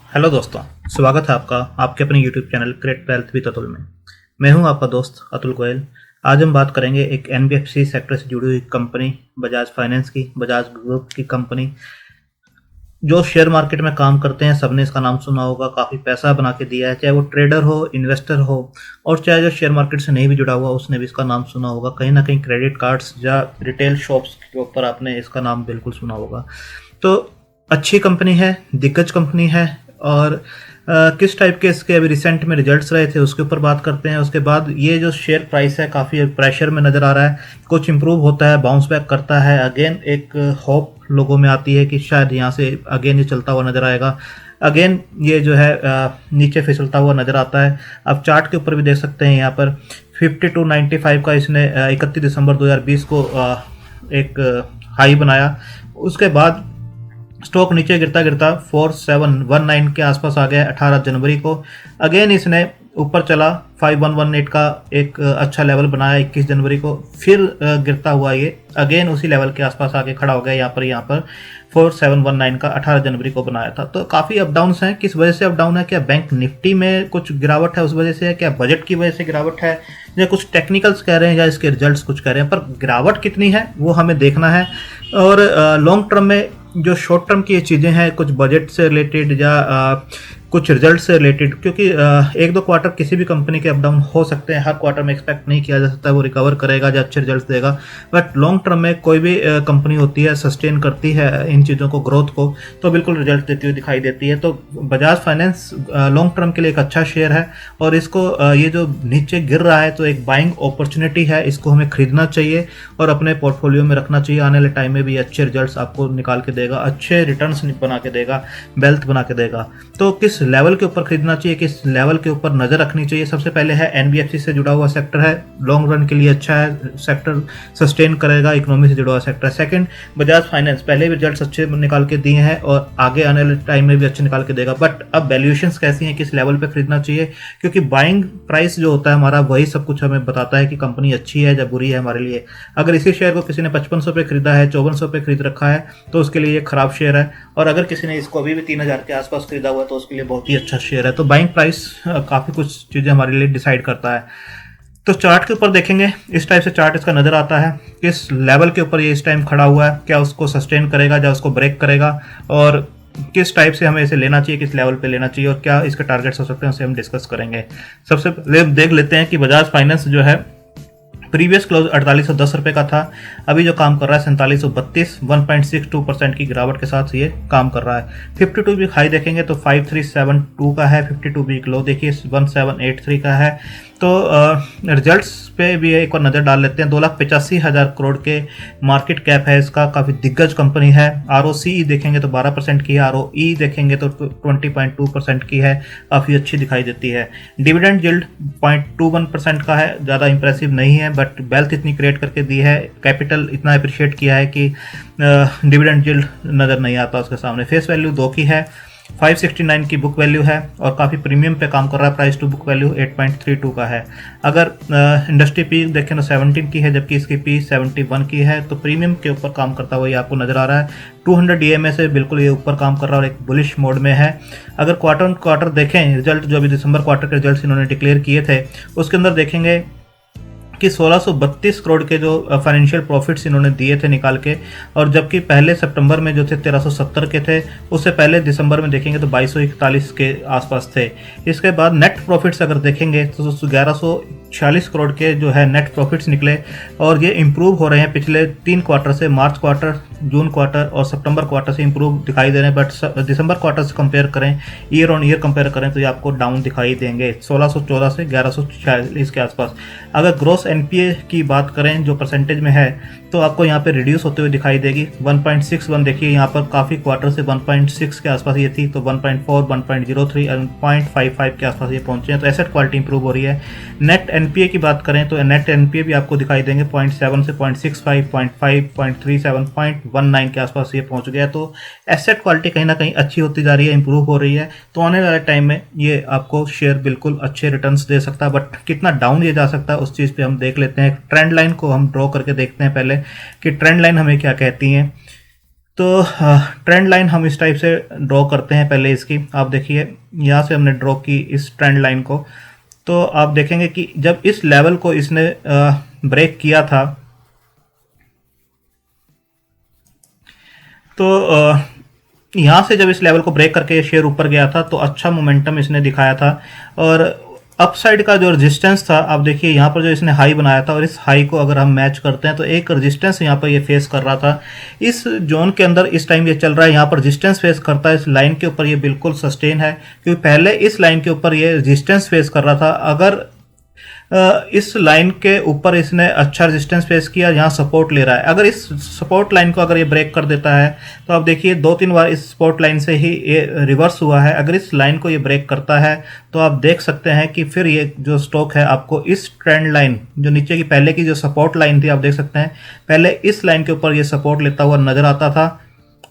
Hello दोस्तों, स्वागत है आपका आपके अपने YouTube channel create wealth with Atul में। मैं हूं आपका दोस्त अतुल गोयल। आज हम बात करेंगे एक एनबीएफसी सेक्टर से जुड़ी हुई कंपनी बजाज फाइनेंस की, बजाज ग्रुप की कंपनी। जो शेयर मार्केट में काम करते हैं सबने इसका नाम सुना होगा, काफ़ी पैसा बना के दिया है, चाहे वो ट्रेडर हो, इन्वेस्टर हो, और चाहे जो शेयर मार्केट से नहीं भी जुड़ा हुआ उसने भी इसका नाम सुना होगा। कहीं ना कहीं क्रेडिट कार्ड्स या रिटेल शॉप्स के ऊपर आपने इसका नाम बिल्कुल सुना होगा। तो अच्छी कंपनी है, दिग्गज कंपनी है। और किस टाइप के इसके अभी रिसेंट में रिजल्ट्स रहे थे उसके ऊपर बात करते हैं। उसके बाद ये जो शेयर प्राइस है काफ़ी प्रेशर में नज़र आ रहा है, कुछ इंप्रूव होता है, बाउंस बैक करता है, अगेन एक होप लोगों में आती है कि शायद यहाँ से अगेन ये चलता हुआ नज़र आएगा। अगेन ये जो है नीचे फिसलता हुआ नज़र आता है। आप चार्ट के ऊपर भी देख सकते हैं, यहाँ पर 52.95 का इसने 31 दिसंबर 2020 को एक हाई बनाया। उसके बाद स्टॉक नीचे गिरता गिरता 4719 के आसपास आ गया 18 जनवरी को। अगेन इसने ऊपर चला, 5118 का एक अच्छा लेवल बनाया 21 जनवरी को। फिर गिरता हुआ ये अगेन उसी लेवल के आसपास आके खड़ा हो गया, यहाँ पर 4719 का 18 जनवरी को बनाया था। तो काफ़ी अप डाउन्स हैं। किस वजह से अप डाउन है? क्या बैंक निफ्टी में कुछ गिरावट है उस वजह से है? क्या बजट की वजह से गिरावट है? या कुछ टेक्निकल्स कह रहे हैं या इसके रिजल्ट्स कुछ कह रहे हैं, पर गिरावट कितनी है वो हमें देखना है। और लॉन्ग टर्म में जो शॉर्ट टर्म की ये चीज़ें हैं, कुछ बजट से रिलेटेड या कुछ रिजल्ट से रिलेटेड, क्योंकि एक दो क्वार्टर किसी भी कंपनी के अप डाउन हो सकते हैं, हर क्वार्टर में एक्सपेक्ट नहीं किया जा सकता वो रिकवर करेगा या अच्छे रिजल्ट देगा। बट लॉन्ग टर्म में कोई भी कंपनी होती है, सस्टेन करती है इन चीज़ों को, ग्रोथ को, तो बिल्कुल रिजल्ट देती हुई दिखाई देती है। तो बजाज फाइनेंस लॉन्ग टर्म के लिए एक अच्छा शेयर है और इसको ये जो नीचे गिर रहा है तो एक बाइंग अपॉर्चुनिटी है, इसको हमें खरीदना चाहिए और अपने पोर्टफोलियो में रखना चाहिए। आने वाले टाइम में भी अच्छे रिजल्ट्स आपको निकाल के देगा, अच्छे रिटर्न्स बना के देगा, वेल्थ बना के देगा। तो किस लेवल के ऊपर खरीदना चाहिए, किस लेवल के ऊपर नजर रखनी चाहिए? सबसे पहले है एनबीएफसी से जुड़ा हुआ सेक्टर है, लॉन्ग रन के लिए अच्छा है, सेक्टर सस्टेन करेगा, इकोनॉमी से जुड़ा हुआ सेक्टर है। सेकंड, बजाज फाइनेंस पहले भी रिजल्ट्स अच्छे निकाल के दिए हैं और आगे आने वाले टाइम में भी अच्छे निकाल के देगा। बट अब वैल्यूएशंस कैसी हैं, किस लेवल पे खरीदना चाहिए? क्योंकि बाइंग प्राइस जो होता है हमारा, वही सब कुछ हमें बताता है कि कंपनी अच्छी है या बुरी है हमारे लिए। अगर इसी शेयर को किसी ने 5500 पे खरीदा है, 5400 पे खरीद रखा है, तो उसके लिए ये खराब शेयर है। और अगर किसी ने इसको अभी भी 3000 के आसपास खरीदा हुआ है तो उसके लिए बहुत ही अच्छा शेयर है। तो बाइंग प्राइस काफ़ी कुछ चीज़ें हमारे लिए डिसाइड करता है। तो चार्ट के ऊपर देखेंगे, इस टाइप से चार्ट इसका नज़र आता है। किस लेवल के ऊपर ये इस टाइम खड़ा हुआ है, क्या उसको सस्टेन करेगा या उसको ब्रेक करेगा, और किस टाइप से हमें इसे लेना चाहिए, किस लेवल पे लेना चाहिए और क्या इसके टारगेट्स हो सकते हैं, उसे हम डिस्कस करेंगे। सबसे पहले देख लेते हैं कि बजाज फाइनेंस जो है प्रीवियस क्लोज 4810 रुपये का था, अभी जो काम कर रहा है 4732, 1.62% की गिरावट के साथ ये काम कर रहा है। 52 वीक हाई देखेंगे तो 5372 का है, 52 वीक लो देखिए 1783 का है। तो रिजल्ट्स पे भी एक और नज़र डाल लेते हैं। 2,85,000 करोड़ के मार्केट कैप है इसका, काफ़ी दिग्गज कंपनी है। ROCE देखेंगे तो 12% की है, ROE देखेंगे तो 20.2% की है, काफ़ी अच्छी दिखाई देती है। डिविडेंड यील्ड 0.21% का है, ज़्यादा इंप्रेसिव नहीं है, बट वेल्थ इतनी क्रिएट करके दी है, कैपिटल इतना अप्रिशिएट किया है कि डिविडेंड यील्ड नज़र नहीं आता उसके सामने। फेस वैल्यू 2 की है, 569 की बुक वैल्यू है और काफ़ी प्रीमियम पे काम कर रहा है। प्राइस टू बुक वैल्यू 8.32 का है। अगर इंडस्ट्री पी देखें तो 17 की है, जबकि इसकी पी 71 की है, तो प्रीमियम के ऊपर काम करता हुआ ये आपको नज़र आ रहा है। 200 EMA से बिल्कुल ये ऊपर काम कर रहा है और एक बुलिश मोड में है। अगर क्वार्टर ऑन क्वार्टर देखें रिजल्ट, जो अभी दिसंबर क्वार्टर के रिजल्ट इन्होंने डिक्लेयर किए थे, उसके अंदर देखेंगे कि 1632 करोड़ के जो फाइनेंशियल प्रॉफिट्स इन्होंने दिए थे निकाल के, और जबकि पहले सितंबर में जो थे 1370 के थे, उससे पहले दिसंबर में देखेंगे तो 2241 के आसपास थे। इसके बाद नेट प्रॉफिट्स अगर देखेंगे तो 1146 करोड़ के जो है नेट प्रॉफिट्स निकले और ये इंप्रूव हो रहे हैं पिछले 3 क्वार्टर से। मार्च क्वार्टर, जून क्वार्टर और सितंबर क्वार्टर से इंप्रूव दिखाई दे रहे हैं, बट दिसंबर क्वार्टर से कंपेयर करें, ईयर ऑन ईयर कंपेयर करें तो ये आपको डाउन दिखाई देंगे, 1614 से 1146 के आसपास। अगर ग्रोस एनपीए की बात करें जो परसेंटेज में है तो आपको यहाँ पे रिड्यूस होते हुए दिखाई देगी। 1.61 देखिए, यहाँ पर काफ़ी क्वार्टर से 1.6 के आसपास ये थी, तो 1.4, 1.03 और 0.55 के आसपास ये पहुँचे हैं। तो एसेट क्वालिटी इंप्रूव हो रही है। नेट एनपीए की बात करें तो नेट एनपीए भी आपको दिखाई देंगे 0.7 से 0.65, 0.5, 0.37, 0.19 के आसपास ये पहुँच गया। तो एसेट क्वालिटी कहीं ना कहीं अच्छी होती जा रही है, इंप्रूव हो रही है। तो आने वाले टाइम में ये आपको शेयर बिल्कुल अच्छे रिटर्न्स दे सकता है, बट कितना डाउन ये जा सकता है उस चीज़ पे हम देख लेते हैं। ट्रेंड लाइन को हम ड्रॉ करके देखते हैं पहले कि ट्रेंड लाइन हमें क्या कहती है। तो ट्रेंड लाइन हम इस टाइप से ड्रॉ करते हैं। पहले इसकी आप देखिए, यहाँ से हमने ड्रॉ की इस ट्रेंड लाइन को, तो आप देखेंगे कि जब इस लेवल को इसने ब्रेक किया था तो यहाँ से जब इस लेवल को ब्रेक करके शेयर ऊपर गया था तो अच्छा मोमेंटम इसने दिखाया था। और अपसाइड का जो रेजिस्टेंस था, आप देखिए यहाँ पर जो इसने हाई बनाया था और इस हाई को अगर हम मैच करते हैं तो एक रेजिस्टेंस यहाँ पर ये फेस कर रहा था। इस जोन के अंदर इस टाइम ये चल रहा है, यहाँ पर रेजिस्टेंस फेस करता है इस लाइन के ऊपर, ये बिल्कुल सस्टेन है क्योंकि पहले इस लाइन के ऊपर ये रेजिस्टेंस फेस कर रहा था। अगर इस लाइन के ऊपर इसने अच्छा रेजिस्टेंस फेस किया, यहाँ सपोर्ट ले रहा है, अगर इस सपोर्ट लाइन को अगर ये ब्रेक कर देता है तो आप देखिए 2-3 बार इस सपोर्ट लाइन से ही ये रिवर्स हुआ है। अगर इस लाइन को ये ब्रेक करता है तो आप देख सकते हैं कि फिर ये जो स्टॉक है आपको इस ट्रेंड लाइन जो नीचे की पहले की जो सपोर्ट लाइन थी, आप देख सकते हैं पहले इस लाइन के ऊपर ये सपोर्ट लेता हुआ नजर आता था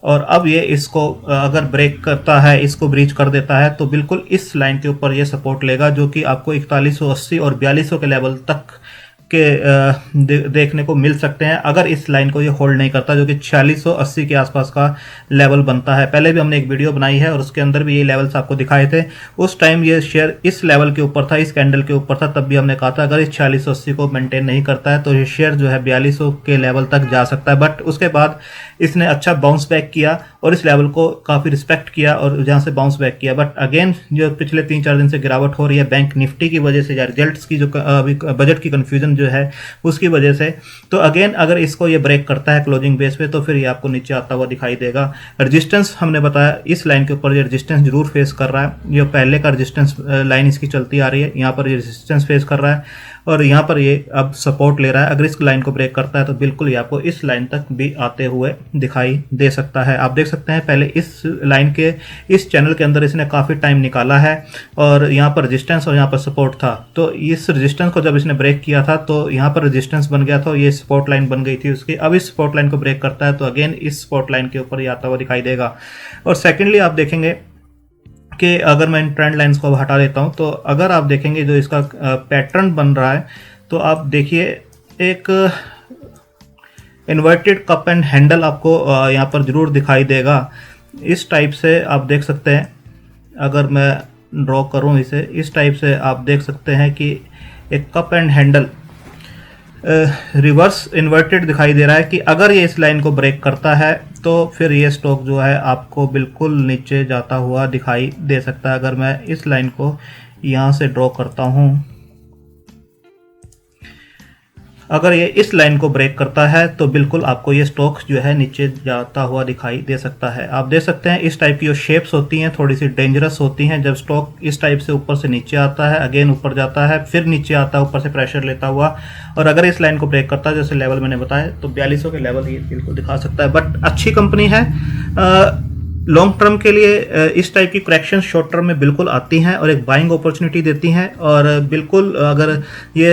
और अब ये इसको अगर ब्रेक करता है, इसको ब्रीच कर देता है तो बिल्कुल इस लाइन के ऊपर ये सपोर्ट लेगा जो कि आपको 4180 और 4200 के लेवल तक के देखने को मिल सकते हैं अगर इस लाइन को ये होल्ड नहीं करता, जो कि 4680 के आसपास का लेवल बनता है। पहले भी हमने एक वीडियो बनाई है और उसके अंदर भी ये लेवल्स आपको दिखाए थे। उस टाइम ये शेयर इस लेवल के ऊपर था, इस कैंडल के ऊपर था, तब भी हमने कहा था अगर इस 4680 को मेंटेन नहीं करता है तो ये शेयर जो है 4200 के लेवल तक जा सकता है। बट उसके बाद इसने अच्छा बाउंस बैक किया और इस लेवल को काफ़ी रिस्पेक्ट किया और जहाँ से बाउंस बैक किया। बट अगेन जो पिछले 3-4 दिन से गिरावट हो रही है बैंक निफ्टी की वजह से या रिजल्ट्स की जो बजट की कन्फ्यूजन जो है उसकी वजह से, तो अगेन अगर इसको ये ब्रेक करता है क्लोजिंग बेस पे तो फिर ये आपको नीचे आता हुआ दिखाई देगा। रेजिस्टेंस हमने बताया इस लाइन के ऊपर ये रेजिस्टेंस जरूर फेस कर रहा है। ये पहले का रेजिस्टेंस लाइन इसकी चलती आ रही है, यहाँ पर ये रेजिस्टेंस फेस कर रहा है और यहाँ पर ये अब सपोर्ट ले रहा है। अगर इस लाइन को ब्रेक करता है तो बिल्कुल ये आपको इस लाइन तक भी आते हुए दिखाई दे सकता है। आप देख सकते हैं पहले इस लाइन के इस चैनल के अंदर इसने काफ़ी टाइम निकाला है और यहाँ पर रेजिस्टेंस और यहाँ पर सपोर्ट था, तो इस रेजिस्टेंस को जब इसने ब्रेक किया था तो यहाँ पर रेजिस्टेंस बन गया था, ये सपोर्ट लाइन बन गई थी उसकी। अब इस सपोर्ट लाइन को ब्रेक करता है तो अगेन इस सपोर्ट लाइन के ऊपर ये आता हुआ दिखाई देगा। और सेकेंडली आप देखेंगे कि अगर मैं इन ट्रेंड लाइंस को हटा देता हूं तो अगर आप देखेंगे जो इसका पैटर्न बन रहा है तो आप देखिए एक इन्वर्टेड कप एंड हैंडल आपको यहाँ पर ज़रूर दिखाई देगा। इस टाइप से आप देख सकते हैं, अगर मैं ड्रॉ करूँ इसे इस टाइप से आप देख सकते हैं कि एक cup and handle reverse inverted दिखाई दे रहा है कि अगर ये इस लाइन को ब्रेक करता है तो फिर ये स्टॉक जो है आपको बिल्कुल नीचे जाता हुआ दिखाई दे सकता है। अगर मैं इस लाइन को यहाँ से ड्रॉ करता हूँ, अगर ये इस लाइन को ब्रेक करता है तो बिल्कुल आपको ये स्टॉक जो है नीचे जाता हुआ दिखाई दे सकता है। आप देख सकते हैं इस टाइप की जो शेप्स होती हैं थोड़ी सी डेंजरस होती हैं। जब स्टॉक इस टाइप से ऊपर से नीचे आता है, अगेन ऊपर जाता है, फिर नीचे आता है ऊपर से प्रेशर लेता हुआ, और अगर इस लाइन को ब्रेक करता है जैसे लेवल मैंने बताया तो 4200 के लेवल ये बिल्कुल दिखा सकता है। बट अच्छी कंपनी है, लॉन्ग टर्म के लिए इस टाइप की करेक्शन शॉर्ट टर्म में बिल्कुल आती हैं और एक बाइंग अपॉर्चुनिटी देती हैं। और बिल्कुल अगर ये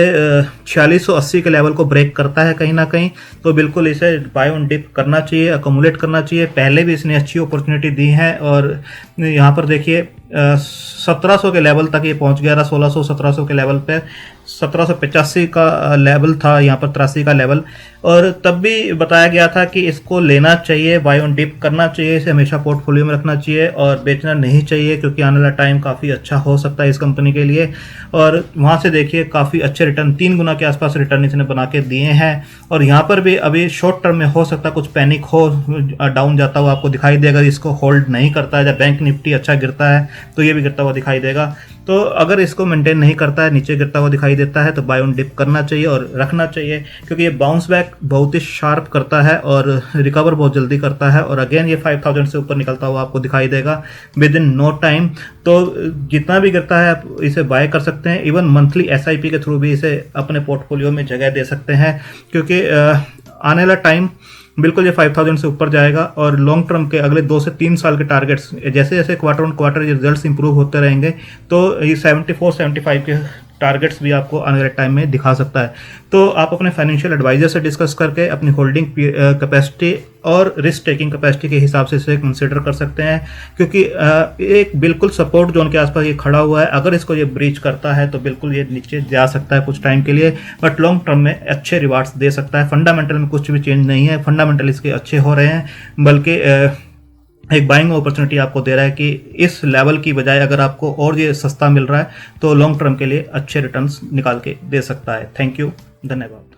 4680 के लेवल को ब्रेक करता है कहीं ना कहीं तो बिल्कुल इसे बाय ऑन डिप करना चाहिए, अकोमुलेट करना चाहिए। पहले भी इसने अच्छी अपॉर्चुनिटी दी है और यहाँ पर देखिए 1700 के लेवल तक ये पहुँच गया था, 1600-1700 के लेवल पे 1785 का लेवल था, यहाँ पर 83 का लेवल। और तब भी बताया गया था कि इसको लेना चाहिए, बाय ऑन डिप करना चाहिए, इसे हमेशा पोर्टफोलियो में रखना चाहिए और बेचना नहीं चाहिए क्योंकि आने वाला टाइम काफ़ी अच्छा हो सकता है इस कंपनी के लिए। और वहाँ से देखिए काफ़ी अच्छे रिटर्न, 3 गुना के आसपास रिटर्न इसने बना के दिए हैं। और यहाँ पर भी अभी शॉर्ट टर्म में हो सकता है कुछ पैनिक हो, डाउन जाता हुआ आपको दिखाई देगा। इसको होल्ड नहीं करता है, जब बैंक निफ्टी अच्छा गिरता है तो ये भी गिरता हुआ दिखाई देगा। तो अगर इसको मेंटेन नहीं करता है, नीचे गिरता हुआ दिखाई देता है तो बाय ऑन डिप करना चाहिए और रखना चाहिए क्योंकि ये बाउंस बैक बहुत ही शार्प करता है और रिकवर बहुत जल्दी करता है। और अगेन ये 5000 से ऊपर निकलता हुआ आपको दिखाई देगा विद इन नो टाइम। तो जितना भी गिरता है आप इसे बाय कर सकते हैं, इवन मंथली SIP के थ्रू भी इसे अपने पोर्टफोलियो में जगह दे सकते हैं क्योंकि आने वाला टाइम बिल्कुल ये 5000 से ऊपर जाएगा। और लॉन्ग टर्म के अगले 2 से 3 साल के टारगेट्स जैसे जैसे quarter on quarter results improve होते रहेंगे तो ये 74-75 टारगेट्स भी आपको आने वाले टाइम में दिखा सकता है। तो आप अपने फाइनेंशियल एडवाइजर से डिस्कस करके अपनी होल्डिंग कैपेसिटी और रिस्क टेकिंग कैपेसिटी के हिसाब से इसे कंसिडर कर सकते हैं, क्योंकि एक बिल्कुल सपोर्ट जोन के आसपास ये खड़ा हुआ है। अगर इसको ये ब्रीच करता है तो बिल्कुल ये नीचे जा सकता है कुछ टाइम के लिए, बट लॉन्ग टर्म में अच्छे रिवार्ड्स दे सकता है। फंडामेंटल में कुछ भी चेंज नहीं है, फंडामेंटल इसके अच्छे हो रहे हैं, बल्कि एक बाइंग अपॉर्चुनिटी आपको दे रहा है कि इस लेवल की बजाय अगर आपको और ये सस्ता मिल रहा है तो लॉन्ग टर्म के लिए अच्छे रिटर्न्स निकाल के दे सकता है। थैंक यू, धन्यवाद।